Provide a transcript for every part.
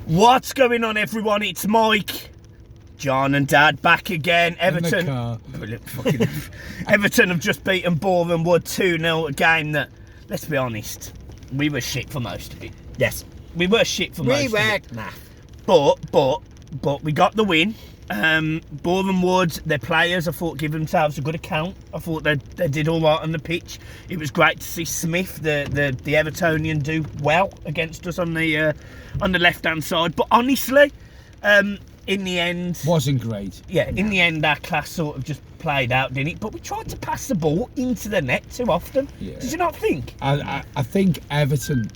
What's going on, everyone? It's Mike, John and Dad back again. Everton Everton have just beaten Boreham Wood 2-0, a game that, let's be honest, we were shit for most of it. Yes. We were shit for most of it. Nah. But we got the win. Boreham Wood, their players, I thought, give themselves a good account. I thought they did all right on the pitch. It was great to see Smith, the Evertonian, do well against us on the left hand side. But honestly, in the end, wasn't great. Yeah, in the end, our class sort of just played out, didn't it? But we tried to pass the ball into the net too often. Yeah. Did you not think? I think Everton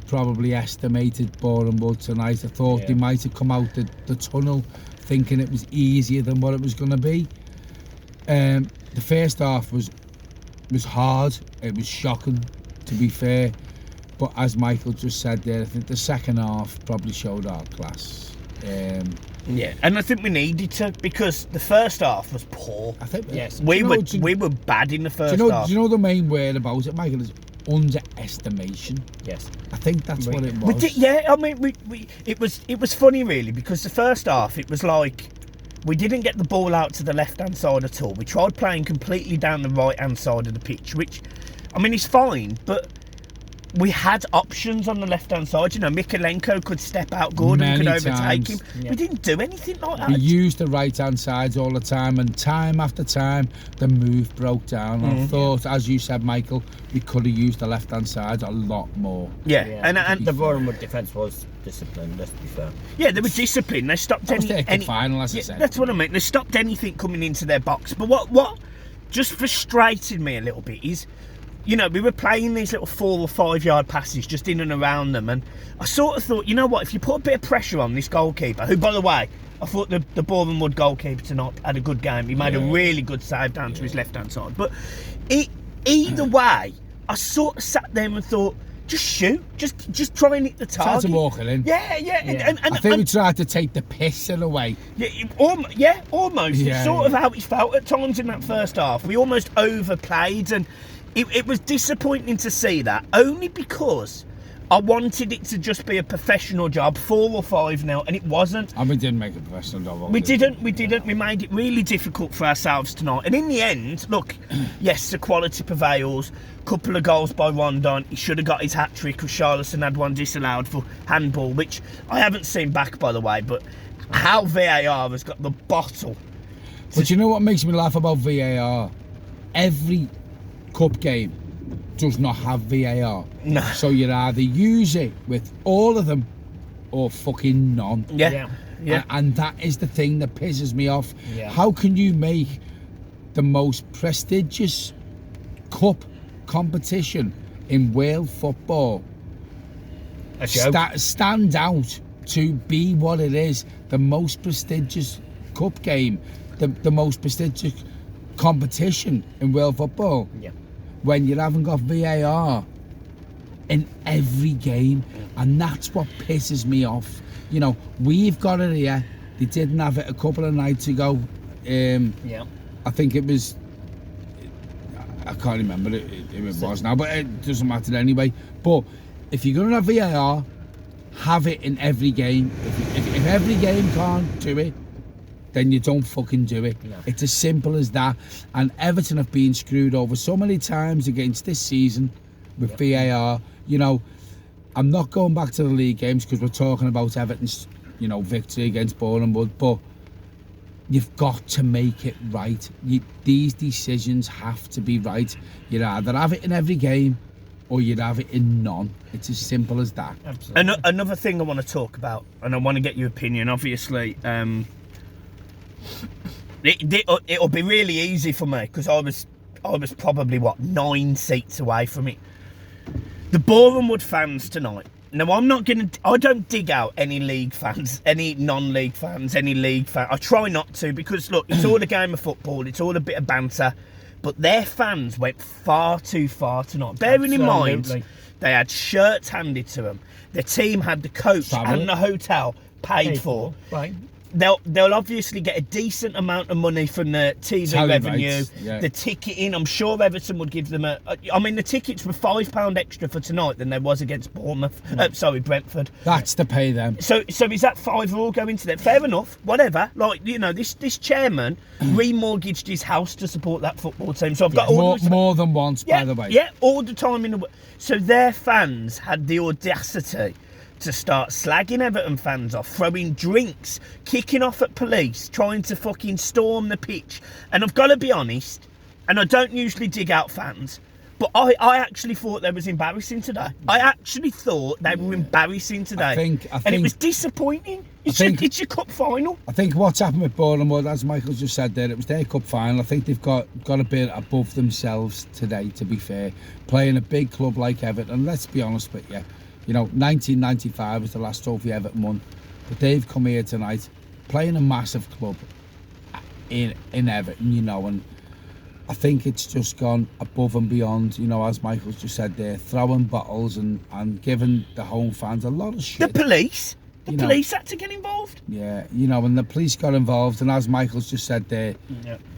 probably estimated Boreham Wood tonight. I thought they might have come out the tunnel thinking it was easier than what it was going to be. The first half was hard. It was shocking, to be fair. But as Michael just said there, I think the second half probably showed our class. Yeah, and I think we needed to, because the first half was poor. I think we were bad in the first half. Do you know the main word about it, Michael, is underestimation? Yes, I think that's what it was. We did, yeah. I mean, it was funny really, because the first half it was like we didn't get the ball out to the left hand side at all. We tried playing completely down the right hand side of the pitch, which, I mean, is fine, but we had options on the left hand side. You know, Mikalenko could step out good and could overtake him. Yeah. We didn't do anything like that. We used the right hand sides all the time, and time after time the move broke down. I thought, as you said, Michael, we could have used the left hand side a lot more. Yeah. And the Boreham Wood defence was disciplined, let's be fair. Yeah, they were disciplined. They stopped any final, as I said. That's what I mean. They stopped anything coming into their box. But what just frustrated me a little bit is, you know, we were playing these little 4 or 5 yard passes just in and around them, and I sort of thought, you know what, if you put a bit of pressure on this goalkeeper, who, by the way, I thought the Boreham Wood goalkeeper tonight had a good game. He made a really good save down to his left hand side. But either way, I sort of sat there and thought, just shoot, just try and hit the target. Tried to walk it in. Yeah. And I think we tried to take the piss in a way. Almost. Yeah, It's sort of how it felt at times in that first half. We almost overplayed, and it was disappointing to see that, only because I wanted it to just be a professional job, 4 or 5-0, and it wasn't. And we didn't make a professional job. We didn't. We made it really difficult for ourselves tonight. And in the end, look, yes, the quality prevails. Couple of goals by Rondon. He should have got his hat-trick, because Charleston had one disallowed for handball, which I haven't seen back, by the way, but how VAR has got the bottle. But you know what makes me laugh about VAR? Every cup game does not have VAR. No. So you either use it with all of them or fucking none. Yeah. And that is the thing that pisses me off. Yeah. How can you make the most prestigious cup competition in world football stand out to be what it is, the most prestigious cup game, the most prestigious competition in world football, when you haven't got VAR in every game? And that's what pisses me off. You know, we've got it here. They didn't have it a couple of nights ago. I think it was, I can't remember who it was now, but it doesn't matter anyway. But if you're going to have VAR, have it in every game. If every game can't do it, then you don't fucking do it. No. It's as simple as that. And Everton have been screwed over so many times against this season with VAR. You know, I'm not going back to the league games because we're talking about Everton's, you know, victory against Boreham Wood, but you've got to make it right. These decisions have to be right. You'd either have it in every game or you'd have it in none. It's as simple as that. Absolutely. Another thing I want to talk about, and I want to get your opinion, obviously, it'll be really easy for me because I was probably 9 seats away from it. The Boreham Wood fans tonight. Now I don't dig out any league fans, any non-league fans, any league fans. I try not to, because look, it's all a game of football. It's all a bit of banter, but their fans went far too far tonight. Bearing in mind, they had shirts handed to them. Their team had the coach and the hotel paid for. Right. they'll obviously get a decent amount of money from the TV Tally revenue, rights, yeah. the ticketing. I'm sure Everton would give them the tickets were £5 extra for tonight than there was against Bournemouth. Brentford. That's to pay them. So is that £5 all going to them? Fair enough, whatever. Like, you know, this chairman remortgaged his house to support that football team. So I've got more than once, by the way. Yeah, all the time in the world. So their fans had the audacity to start slagging Everton fans off, throwing drinks, kicking off at police, trying to fucking storm the pitch. And I've got to be honest, and I don't usually dig out fans, but I actually thought they was embarrassing today. I actually thought they were embarrassing today. I think and it was disappointing. It's your cup final. I think what's happened with Boreham, as Michael just said there, it was their cup final. I think they've got a bit above themselves today, to be fair. Playing a big club like Everton, let's be honest with you. You know, 1995 was the last trophy Everton won. But they've come here tonight, playing a massive club in Everton, you know, and I think it's just gone above and beyond, you know, as Michael's just said there, throwing bottles and giving the home fans a lot of shit. The police had to get involved. Yeah, you know, and the police got involved, and as Michael's just said there,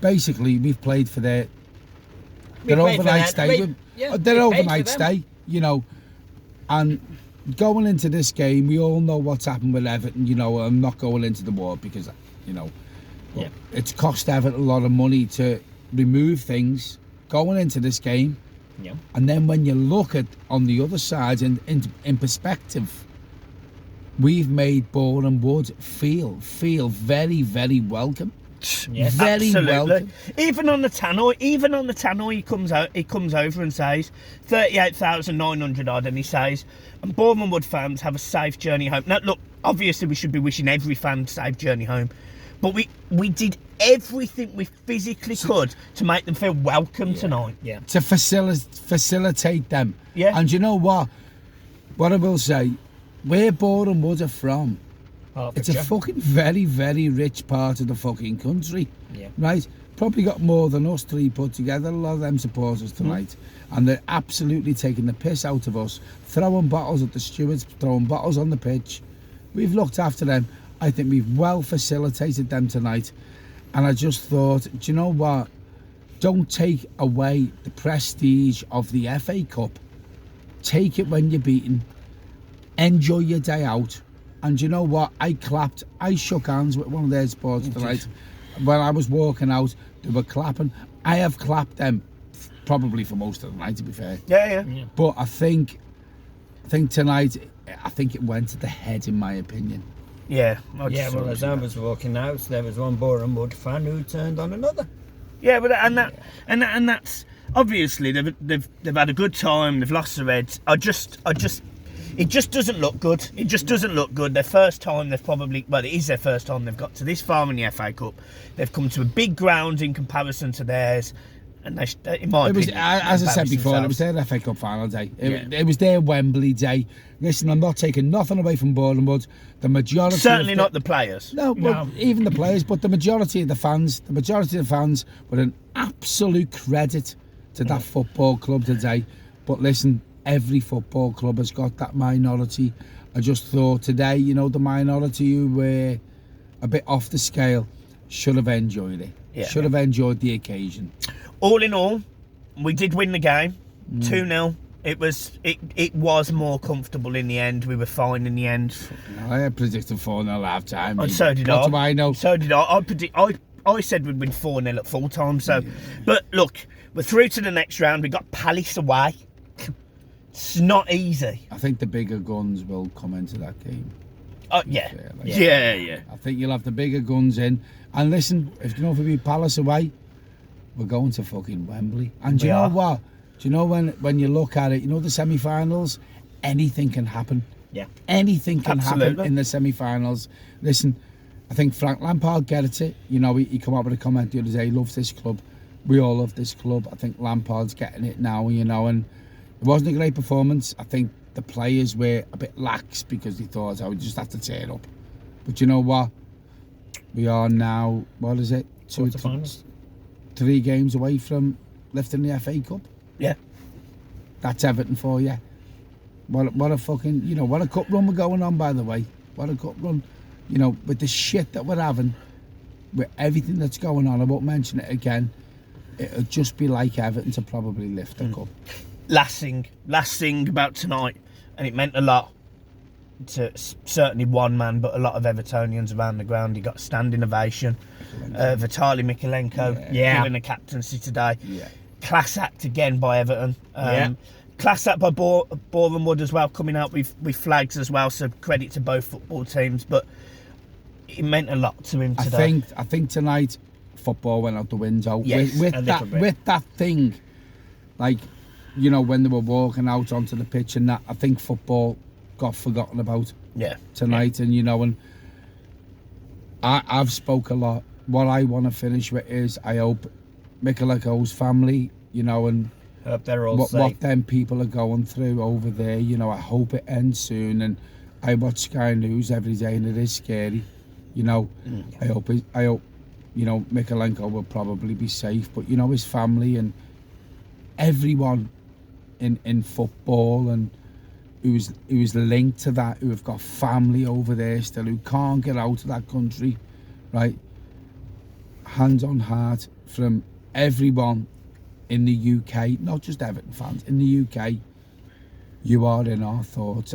basically we've played for their overnight stay. Their overnight stay, you know, and going into this game, we all know what's happened with Everton. You know, I'm not going into the war because, you know, it's cost Everton a lot of money to remove things going into this game. Yeah. And then when you look at on the other side, in perspective, we've made Boreham Wood feel very, very welcome. Yes, very absolutely. welcome. Even on the tannoy, he comes over and says 38,900 odd, and he says, and Boreham Wood fans have a safe journey home. Now, look, obviously we should be wishing every fan safe journey home, but we did everything we physically could to make them feel welcome tonight. Yeah. To facilitate them. Yeah. And you know what? What I will say, where Boreham Wood are from, it's a fucking very, very rich part of the fucking country. Yeah. Right? Probably got more than us three put together, a lot of them supporters tonight. And they're absolutely taking the piss out of us, throwing bottles at the stewards, throwing bottles on the pitch. We've looked after them. I think we've well facilitated them tonight. And I just thought, do you know what? Don't take away the prestige of the FA Cup. Take it when you're beaten. Enjoy your day out. And you know what? I shook hands with one of their supporters tonight. When I was walking out, they were clapping. I have clapped them probably for most of the night, to be fair. Yeah. But I think tonight, I think it went to the head, in my opinion. Yeah. Well, as I was walking out, there was one Boreham Wood fan who turned on another. Yeah, but and that's obviously they've had a good time. They've lost their heads. It just doesn't look good. It just doesn't look good. Their first time it is their first time they've got to this far in the FA Cup. They've come to a big ground in comparison to theirs, and in my opinion, as I said before, it was their FA Cup final day. It was their Wembley day. Listen, I'm not taking nothing away from Boreham Wood. The majority, certainly not the players. No, even the players, but the majority of the fans were an absolute credit to that football club today. But listen, every football club has got that minority. I just thought today, you know, the minority who were a bit off the scale should have enjoyed it. Should have enjoyed the occasion. All in all, we did win the game, 2-0. It was more comfortable in the end. We were fine in the end. I had predicted 4-0 half time. And so did I. What do I know? So did I. I said we'd win 4-0 at full time. So, but look, we're through to the next round. We got Palace away. It's not easy. I think the bigger guns will come into that game. Yeah. I think you'll have the bigger guns in. And listen, if you know if we beat Palace away, we're going to fucking Wembley. And do you know what? Do you know when you look at it, you know the semi-finals, anything can happen. Yeah. Anything can happen in the semi-finals. Listen, I think Frank Lampard gets it. You know, he come up with a comment the other day, he loves this club. We all love this club. I think Lampard's getting it now, you know, and it wasn't a great performance. I think the players were a bit lax because they thought I would just have to tear up. But you know what? We are now, what is it? 3 games away from lifting the FA Cup. Yeah. That's Everton for you. What a fucking, you know, what a cup run we're going on, by the way. What a cup run. you know, with the shit that we're having, with everything that's going on, I won't mention it again, it'll just be like Everton to probably lift the cup. Last thing about tonight, and it meant a lot to certainly one man, but a lot of Evertonians around the ground. He got a standing ovation. Vitaly Mikalenko doing the captaincy today. Yeah. Class act again by Everton. Class act by Boreham Wood as well, coming out with flags as well. So credit to both football teams, but it meant a lot to him today. I think tonight football went out the window. Yes, with that thing, like, you know, when they were walking out onto the pitch and that, I think football got forgotten about tonight. And you know, and I've spoke a lot. What I want to finish with is, I hope Mikalenko's family, you know, and hope they're all safe. What them people are going through over there, you know, I hope it ends soon. And I watch Sky News every day and it is scary, you know. I hope you know, Mikalenko will probably be safe, but you know, his family and everyone in football and who's linked to that, who have got family over there still, who can't get out of that country, right? Hands on heart from everyone in the UK, not just Everton fans, in the UK, you are in our thoughts.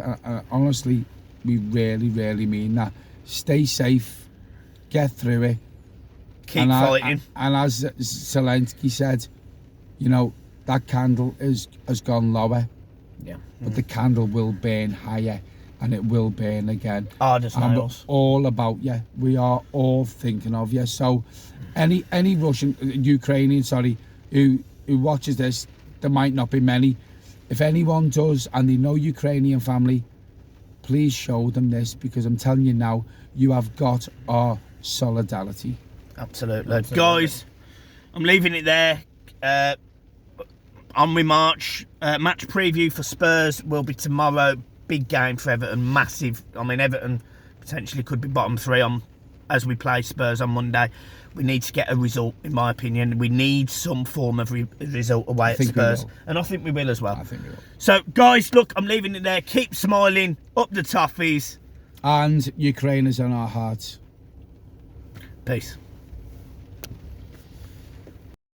Honestly, we really, really mean that. Stay safe, get through it. Keep fighting. And as Zelensky said, you know, that candle has gone lower. Yeah. But the candle will burn higher, and it will burn again. Hard as nails. All about you. We are all thinking of you. So any Ukrainian, who watches this, there might not be many. If anyone does and they know Ukrainian family, please show them this, because I'm telling you now, you have got our solidarity. Absolutely. Guys, I'm leaving it there. On with March. Match preview for Spurs will be tomorrow. Big game for Everton. Massive. I mean, Everton potentially could be bottom three as we play Spurs on Monday. We need to get a result, in my opinion. We need some form of result away at Spurs. And I think we will as well. I think we will. So, guys, look, I'm leaving it there. Keep smiling. Up the toffees. And Ukraine is on our hearts. Peace.